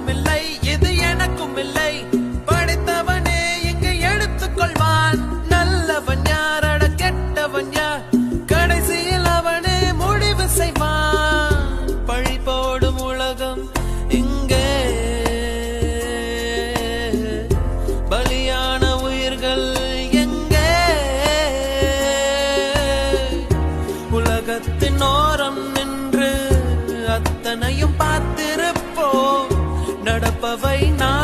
யாருக்கும் இல்லை, இது எனக்கும் இல்லை. படித்தவனே இங்கு எடுத்துக்கொள்வான். நல்லவன் யாரட கெட்டவன் யார், கடைசியில் அவனே முடிவு செய்வான். பழி போடும் உலகம் இங்கே, பலியான உயிர்கள் எங்கே? உலகத்தின் ஓரம் நின்று அத்தனையும் பார்த்திருப்போம். நடப்பவை நான்